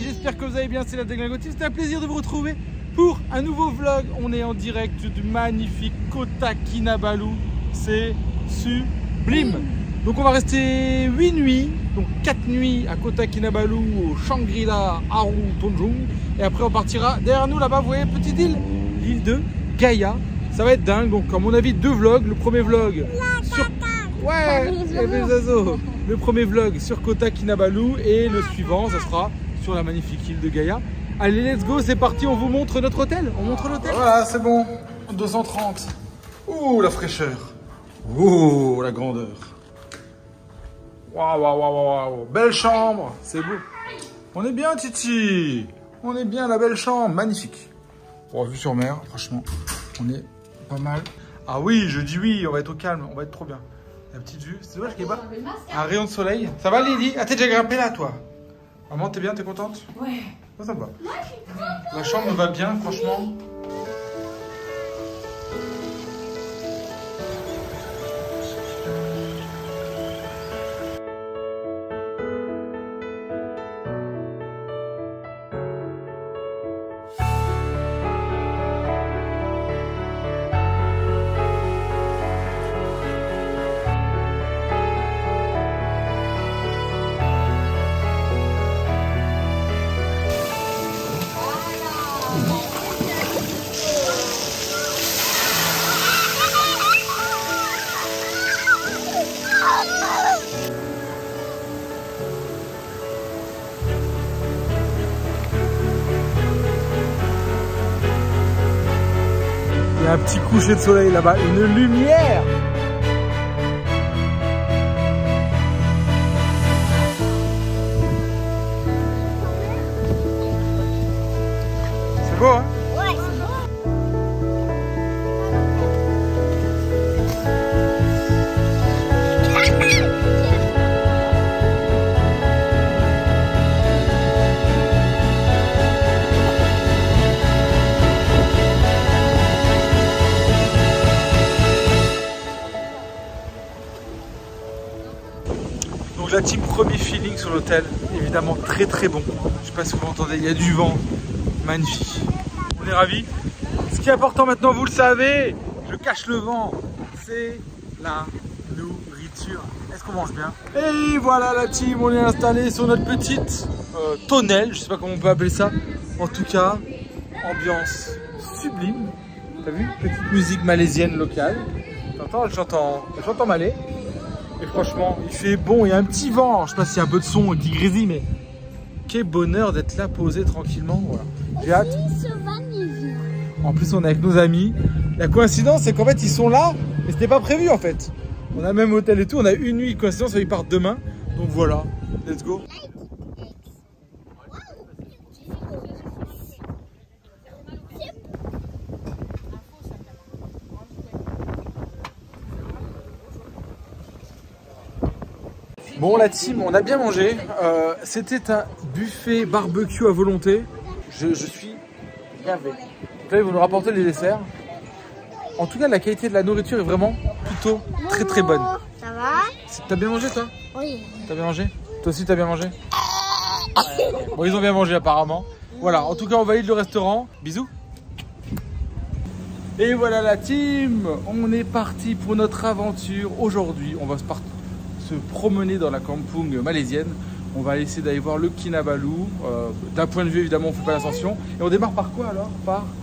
J'espère que vous allez bien, c'est la Déglingotique. C'était un plaisir de vous retrouver pour un nouveau vlog. On est en direct du magnifique Kota Kinabalu. C'est sublime. Donc on va rester 8 nuits, donc 4 nuits à Kota Kinabalu, au Shangri-La, Aru, Tonjung. Et après on partira derrière nous là-bas, vous voyez, petite île, l'île de Gaïa. Ça va être dingue, donc à mon avis 2 vlogs. Le premier vlog sur... Ouais, le premier vlog sur Kota Kinabalu et le suivant, ça sera sur la magnifique île de Gaïa. Allez, let's go, c'est parti, on vous montre notre hôtel. On montre l'hôtel. Voilà, c'est bon, 230. Ouh, la fraîcheur. Ouh, la grandeur. Waouh, waouh, waouh, waouh. Belle chambre, c'est beau. On est bien, Titi. On est bien, la belle chambre, magnifique. Bon, vue sur mer, franchement, on est pas mal. Ah oui, je dis oui, on va être au calme, on va être trop bien. La petite vue, c'est dommage qu'il n'y ait pas un rayon de soleil. Ça va, Lily? Ah, t'es déjà grimpée là, toi? Maman, t'es bien, t'es contente? Ouais. Ça va. La chambre va bien, franchement. Il y a un petit coucher de soleil là-bas, une lumière. C'est beau, hein? Ouais, c'est beau. Donc la team, premier feeling sur l'hôtel, évidemment très très bon. Je sais pas si vous m'entendez, il y a du vent, magnifique. On est ravis. Ce qui est important maintenant, vous le savez, je cache le vent, c'est la nourriture. Est-ce qu'on mange bien? Et voilà la team, on est installé sur notre petite tonnelle, je sais pas comment on peut appeler ça. En tout cas, ambiance sublime. T'as vu? Petite musique malaisienne locale. J'entends m'aller. Et franchement, il fait bon, il y a un petit vent. Alors, je sais pas s'il y a un peu de son qui grésille, mais quel bonheur d'être là posé tranquillement. Voilà. J'ai hâte. En plus, on est avec nos amis. La coïncidence, c'est qu'en fait, ils sont là, mais c'était pas prévu en fait. On a même hôtel et tout. On a une nuit de coïncidence, ils partent demain. Donc voilà, let's go. Bon la team, on a bien mangé. C'était un buffet barbecue à volonté. Je suis gavé. Vous allez vous nous rapporter les desserts. En tout cas, la qualité de la nourriture est vraiment plutôt très bonne. Ça va? T'as bien mangé toi? Oui. T'as bien mangé? Toi aussi t'as bien mangé? Bon, ils ont bien mangé apparemment. Voilà, en tout cas on valide le restaurant. Bisous. Et voilà la team, on est parti pour notre aventure. Aujourd'hui, on va se promener dans la kampung malaisienne. On va essayer d'aller voir le Kinabalu. D'un point de vue, évidemment, on ne fait pas l'ascension. Et on démarre par quoi alors?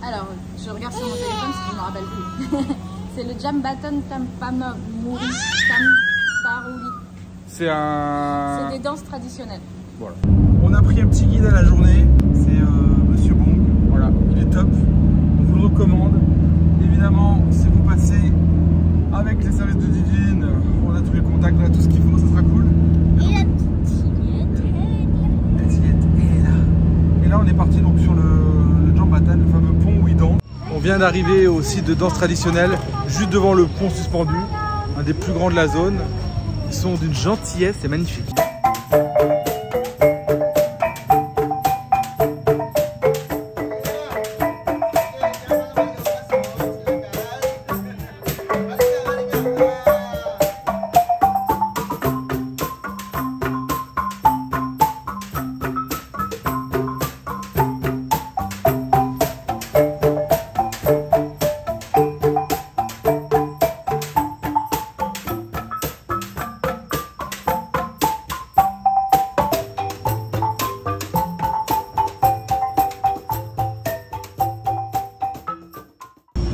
Alors, je regarde sur mon téléphone si je ne me rappelle plus. C'est le Jambatan Tampamamuri Tamparuli. C'est des danses traditionnelles. Voilà. On a pris un petit guide à la journée. C'est Monsieur Bong. Voilà, il est top. On vous le recommande. Évidemment, si vous passez avec les services de Divine, on a tous les contacts, on a tout ce qu'il faut, ça sera cool. Et la petite est là. Et là, on est parti donc sur le Jambatan, le fameux pont où ils dansent. On vient d'arriver au site de danse traditionnelle, juste devant le pont suspendu, un des plus grands de la zone. Ils sont d'une gentillesse, c'est magnifique.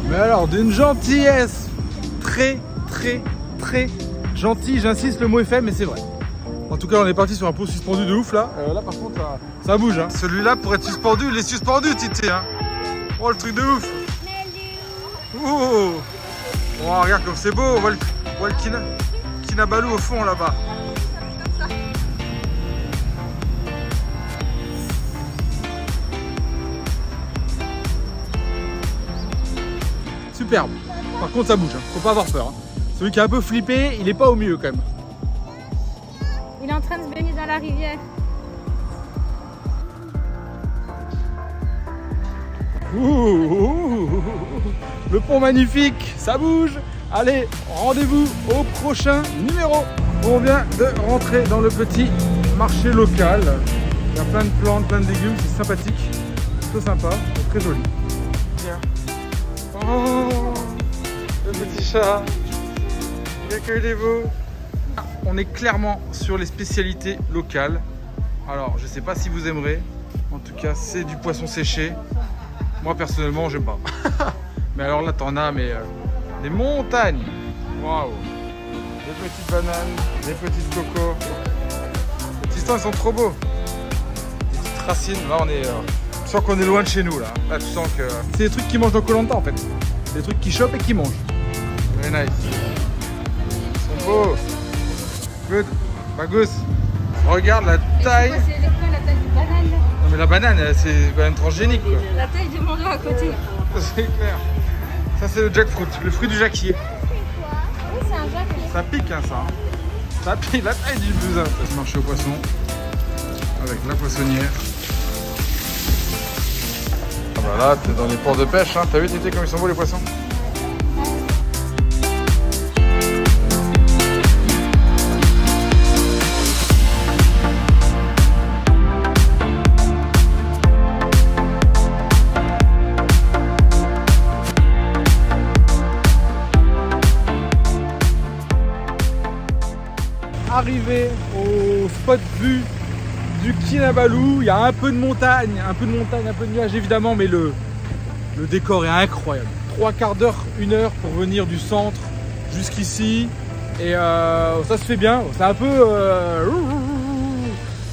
Mais alors, d'une gentillesse, très gentil, j'insiste, le mot est faible, mais c'est vrai. En tout cas, on est parti sur un pont suspendu de ouf là. Là par contre, ça bouge. Hein. Celui-là, pour être suspendu, il est suspendu, Titi. Hein. Oh, le truc de ouf. Oh, oh, regarde comme c'est beau. On voit le Kinabalu au fond là-bas. Superbe. Par contre ça bouge, hein. Faut pas avoir peur. Hein. Celui qui est un peu flippé, il est pas au milieu quand même. Il est en train de se baigner dans la rivière. Le pont magnifique, ça bouge. Allez, rendez-vous au prochain numéro. On vient de rentrer dans le petit marché local. Il y a plein de plantes, plein de légumes, c'est sympathique. Plutôt sympa, très joli. Tiens. Oh, le petit chat. Il accueille les veaux. On est clairement sur les spécialités locales. Alors, je sais pas si vous aimerez. En tout cas, c'est du poisson séché. Moi, personnellement, j'aime pas. Mais alors là, t'en as des montagnes. Waouh. Des petites bananes, des petites cocos. Les petits stands, ils sont trop beaux. Des petites racines. Là, on est... tu sens qu'on est loin de chez nous, là. Là, tu sens que... c'est des trucs qui mangent dans Koh Lanta, en fait. Des trucs qui chopent et qui mangent. Very nice. Ils sont beaux. Good. Bagus. Regarde la taille. C'est quoi la taille du banane? Non mais la banane, c'est quand même transgénique quoi. La taille du mango à côté. C'est clair. Ça c'est le jackfruit, le fruit du jacquier. Oui, c'est un jacquier. Ça pique hein ça. Ça pique la taille du buzin. Ça se marche au poisson. Avec la poissonnière. Ah bah là, t'es dans les ports de pêche, hein. T'as vu Tété comme ils sont beaux les poissons? Arrivé au spot vue du Kinabalu, il y a un peu de montagne, un peu de nuages évidemment, mais le décor est incroyable. 3/4 d'heure, 1 heure pour venir du centre jusqu'ici. Et ça se fait bien. C'est un peu...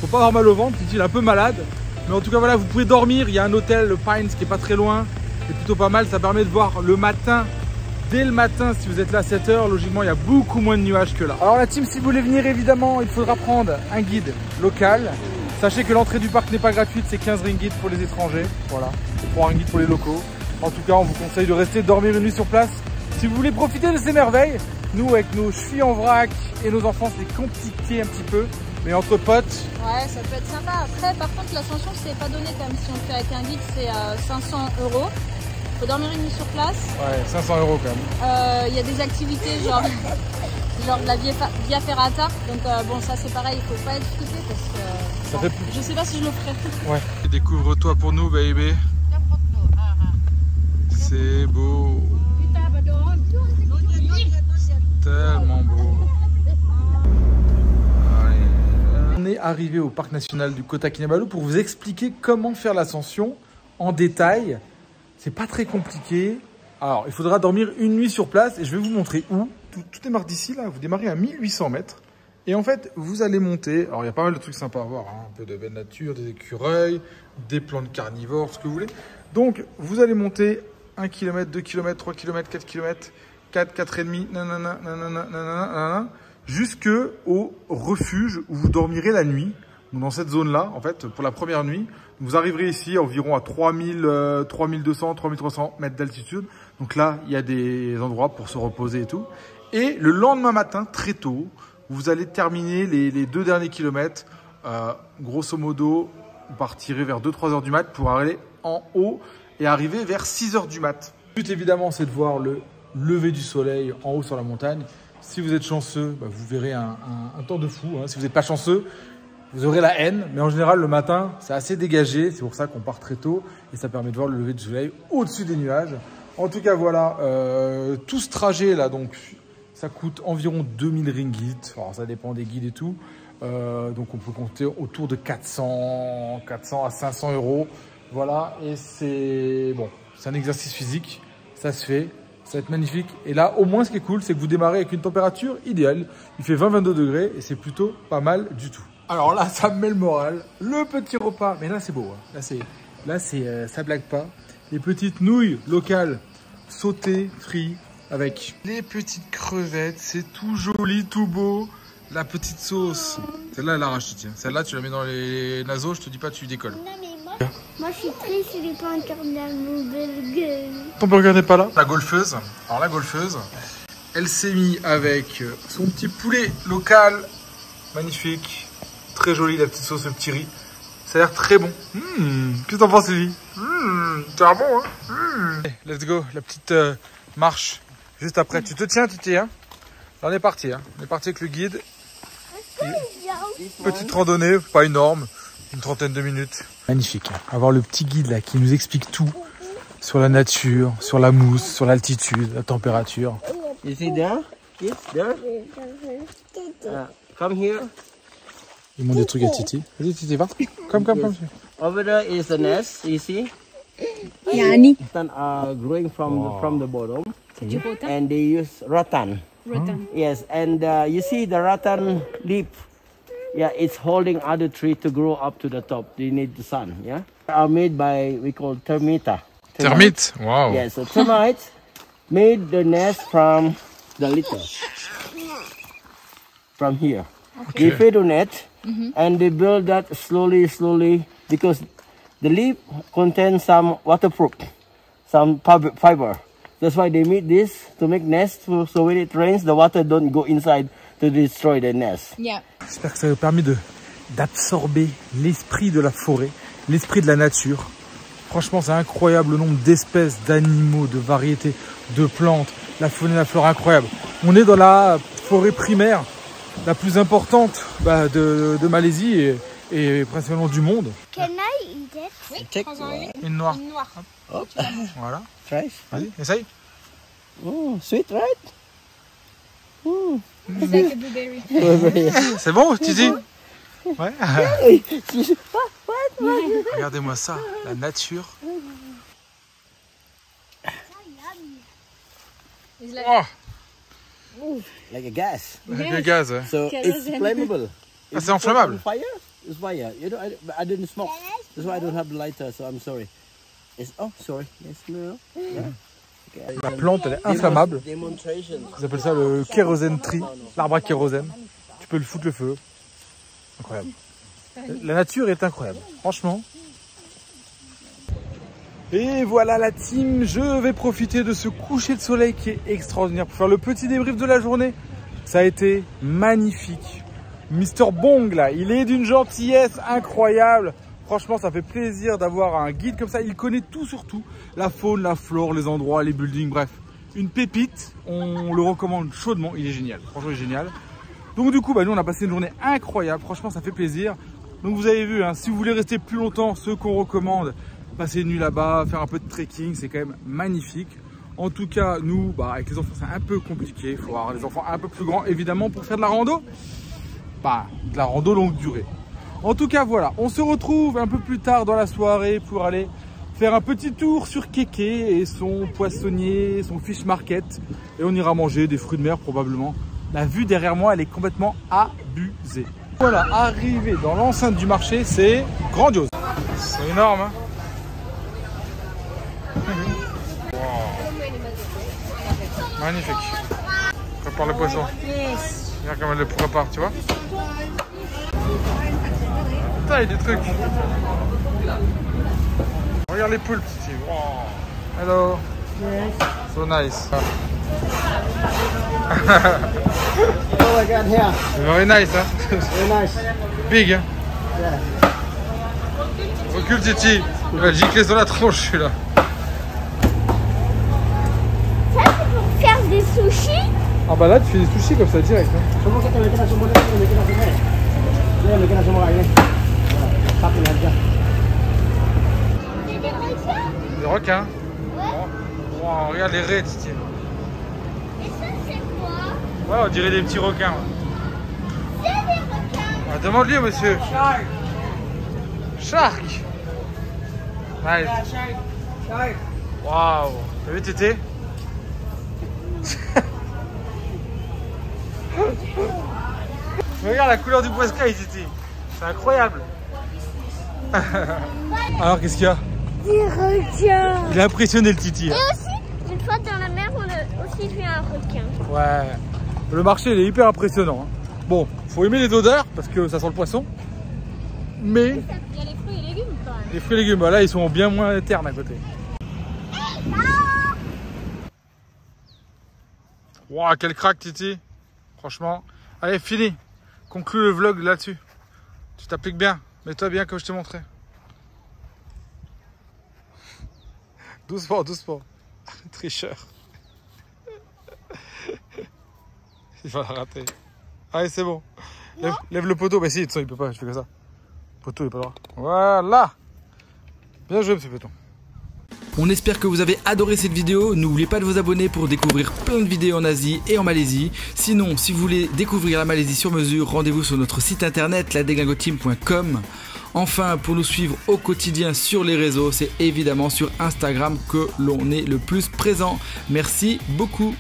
faut pas avoir mal au ventre, il est un peu malade. Mais en tout cas, voilà, vous pouvez dormir. Il y a un hôtel, le Pines, qui est pas très loin. C'est plutôt pas mal. Ça permet de voir le matin. Dès le matin, si vous êtes là à 7 h, logiquement, il y a beaucoup moins de nuages que là. Alors la team, si vous voulez venir, évidemment, il faudra prendre un guide local. Sachez que l'entrée du parc n'est pas gratuite, c'est 15 ringgit pour les étrangers. Voilà, c'est 3 ringgit pour les locaux. En tout cas, on vous conseille de rester dormir une nuit sur place. Si vous voulez profiter de ces merveilles, nous, avec nos chevilles en vrac et nos enfants, c'est compliqué un petit peu. Mais entre potes... Ouais, ça peut être sympa. Après, par contre, l'ascension, c'est pas donné quand même. Si on le fait avec un guide, c'est 500 €. Faut dormir une nuit sur place. Ouais, 500 € quand même. Il y a des activités genre de la Via Ferrata. Donc bon, ça c'est pareil, il faut pas être flippé parce que Ça bon, fait... je sais pas si je le ferai. Ouais. Découvre-toi pour nous, baby. C'est beau. Tellement beau. On est arrivé au parc national du Kota Kinabalu pour vous expliquer comment faire l'ascension en détail. C'est pas très compliqué. Alors, il faudra dormir une nuit sur place et je vais vous montrer où. Tout démarre d'ici, là. Vous démarrez à 1800 mètres. Et en fait, vous allez monter. Alors, il y a pas mal de trucs sympas à voir. Hein. Un peu de belle nature, des écureuils, des plantes carnivores, ce que vous voulez. Donc, vous allez monter 1 km, 2 km, 3 km, 4 km, 4, 4,5, nanana, nanana, nanana, jusqu'au refuge où vous dormirez la nuit. Donc, dans cette zone-là, en fait, pour la première nuit, vous arriverez ici environ à 3200, 3300 mètres d'altitude. Donc là, il y a des endroits pour se reposer et tout. Et le lendemain matin, très tôt, vous allez terminer les 2 derniers kilomètres. Grosso modo, vous partirez vers 2-3 heures du mat pour aller en haut et arriver vers 6 heures du mat. Le but, évidemment, c'est de voir le lever du soleil en haut sur la montagne. Si vous êtes chanceux, bah, vous verrez un temps de fou. Hein. Si vous n'êtes pas chanceux, vous aurez la haine, mais en général, le matin, c'est assez dégagé. C'est pour ça qu'on part très tôt et ça permet de voir le lever du soleil au-dessus des nuages. En tout cas, voilà, tout ce trajet-là, donc, ça coûte environ 2000 ringgit. Alors, ça dépend des guides et tout. Donc, on peut compter autour de 400 à 500 €. Voilà, et c'est bon, c'est un exercice physique. Ça se fait, ça va être magnifique. Et là, au moins, ce qui est cool, c'est que vous démarrez avec une température idéale. Il fait 20-22 degrés et c'est plutôt pas mal du tout. Alors là, ça me met le moral. Le petit repas. Mais là, c'est beau. Hein. Là, ça blague pas. Les petites nouilles locales sautées, frites, avec les petites crevettes. C'est tout joli, tout beau. La petite sauce. Celle-là, elle arrache, tiens. Celle-là, tu la mets dans les naseaux, je te dis pas, tu décolles. Non, mais moi je suis triste, je n'ai pas encore de mon burger. Ton burger n'est pas là. La golfeuse. Alors, la golfeuse, elle s'est mise avec son petit poulet local. Magnifique. Très joli, la petite sauce, le petit riz. Ça a l'air très bon. Qu'est-ce que t'en penses, Sylvie? Ça a l'air bon, hein. Let's go, la petite marche juste après. Tu te tiens, Titi, hein? Là, on est parti, hein. On est parti avec le guide. Petite randonnée, pas énorme, une trentaine de minutes. Magnifique, hein. Avoir le petit guide là qui nous explique tout sur la nature, sur la mousse, sur l'altitude, la température. You see there? Yes, there. Come here. Il montre des trucs à Titi. Vas-y, Titi, va. Comme. Over there is a nest. You see? Yani. Rattan are growing from the bottom, and they use rattan. Rattan. Yes, and you see the rattan leaf. Yeah, it's holding other tree to grow up to the top. They need the sun. Yeah, are made by we call termita. Termite. Wow. Yes, so termites made the nest from the litter. From here, they feed on it, and they build that slowly, because the leaf contains some waterproof, some fiber. That's why they make this to make nest, so when it rains, the water don't go inside to destroy the nest. Yeah. J'espère que ça vous permet d'absorber l'esprit de la forêt, l'esprit de la nature. Franchement, c'est incroyable le nombre d'espèces, d'animaux, de variétés, de plantes, la faune et la flore incroyable. On est dans la forêt primaire la plus importante de Malaisie et principalement du monde. Can I eat it? Oui, Check. Une noire. Une noire. Hop. Voilà. Try. Vas-y, essaye. Sweet, right? It's like a blueberry. C'est bon, Titi? Ouais. Regardez-moi ça, la nature. It's like Oh, like a gas. Avec le gaz, ouais. So it's flammable. Ah, c'est inflammable. Fire? It's fire. You know, I didn't smoke. That's why I don't have the lighter, so I'm sorry. It's, oh, sorry. Yes, no. Yeah. Okay. La plante, elle est inflammable. Demonstration. Ils appellent ça le kérosène tree, l'arbre à kérosène. Tu peux le foutre le feu. Incroyable. La nature est incroyable, franchement. Et voilà la team, je vais profiter de ce coucher de soleil qui est extraordinaire pour faire le petit débrief de la journée. Ça a été magnifique. Mr Bong là, il est d'une gentillesse incroyable. Franchement, ça fait plaisir d'avoir un guide comme ça. Il connaît tout sur tout. La faune, la flore, les endroits, les buildings, bref. Une pépite, on le recommande chaudement. Il est génial, franchement il est génial. Donc du coup, nous on a passé une journée incroyable. Franchement, ça fait plaisir. Donc vous avez vu, hein, si vous voulez rester plus longtemps, ce qu'on recommande, passer une nuit là-bas, faire un peu de trekking, c'est quand même magnifique. En tout cas, nous, avec les enfants, c'est un peu compliqué. Il faut avoir des enfants un peu plus grands, évidemment, pour faire de la rando. De la rando longue durée. En tout cas, voilà, on se retrouve un peu plus tard dans la soirée pour aller faire un petit tour sur Kéké et son poissonnier, son fish market. Et on ira manger des fruits de mer probablement. La vue derrière moi, elle est complètement abusée. Voilà, arrivé dans l'enceinte du marché, c'est grandiose. C'est énorme, hein. Wow. Magnifique. Prépare le poisson. Regarde comme elle le prépare, tu vois. Putain, il y a des trucs. Regarde les poules, petit. Wow. Hello. Yes. So nice. Oh my God, here. Very nice, hein. Very nice. Big, hein. Yeah. Recule, Titi. Il va gicler sur la tronche, celui-là. Ça, c'est pour faire des sushis. Ah bah là, tu fais des sushis comme ça, direct. Hein. Des requins. Wow, regarde les raies, Titi. Et ça, c'est quoi? Ouais, on dirait des petits requins. C'est des requins. Demande-lui, monsieur. Shark. Shark. Nice. Waouh. T'as vu, Tété? Regarde la couleur du poisson, Tété. C'est incroyable. Alors, qu'est-ce qu'il y a? Des requins. Il a impressionné le Titi. Et aussi, une fois dans la mer, on a aussi vu un requin. Ouais. Le marché, il est hyper impressionnant. Hein. Bon, faut aimer les odeurs parce que ça sent le poisson. Mais Il y a les fruits et légumes quand même. les fruits et légumes, là, ils sont bien moins ternes à côté. Waouh, quel crack, Titi. Franchement. Allez, fini. Conclue le vlog là-dessus. Tu t'appliques bien. Mets-toi bien comme je t'ai montré. Doucement, doucement. Tricheur. Il va la rater. Allez, c'est bon. Lève le poteau. Bah si, de toute façon, il peut pas. Je fais que ça. Le poteau, il est pas droit. Voilà. Bien joué, monsieur Péton. On espère que vous avez adoré cette vidéo. N'oubliez pas de vous abonner pour découvrir plein de vidéos en Asie et en Malaisie. Sinon, si vous voulez découvrir la Malaisie sur mesure, rendez-vous sur notre site internet ladeglingoteam.com. Enfin, pour nous suivre au quotidien sur les réseaux, c'est évidemment sur Instagram que l'on est le plus présent. Merci beaucoup.